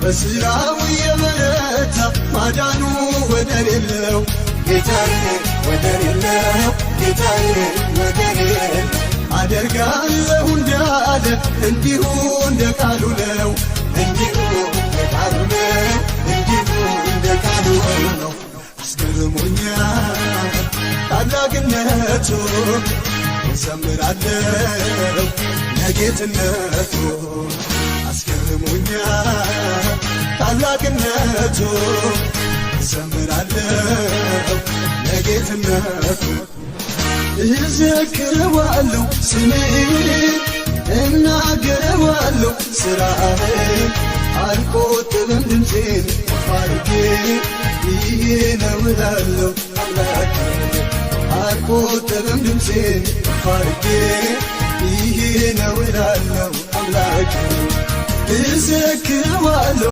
በስራው የበረታ ማዳኑ ወደር የለው ጌታዬ ወደር የለው ጌታዬ ወደር የለው አደርጋለሁ እንዳለ እንዲሁ እንደ ቃሉ ነው እንዲሁ እንደ ቃሉ ነው እንዲሁ እንደ ቃሉ ነው አስገርሞኛል ታላቅነቱ እዘምራለሁ ለጌትነቱ አስገርሞኛል ታላቅነቱ እዘምራለሁ ለጌትነቱ እዘክረዋለሁ ስምህን እናገረዋለሁ ሥራህን አልቆጥብም ድምፄን አድርጌ ይሄ ነው እላለሁ አምላኬ አልቆጥብም ድምፄን አድርጌ ይሄ ነው እላለሁ አምላኬ እዘክረዋለሁ